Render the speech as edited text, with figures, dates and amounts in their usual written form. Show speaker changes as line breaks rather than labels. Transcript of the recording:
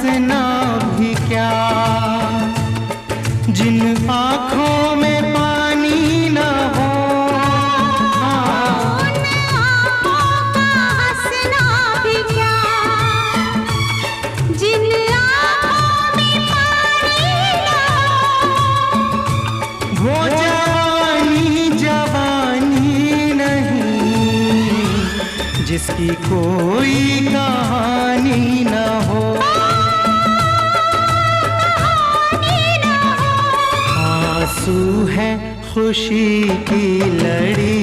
हंसना भी क्या, जिन आँखों में पानी न हो,
उन आँखों का हंसना भी क्या, जिन आँखों में पानी न हो।
वो जवानी जवानी नहीं जिसकी कोई कहानी न हो। आंसू है खुशी की लड़ी,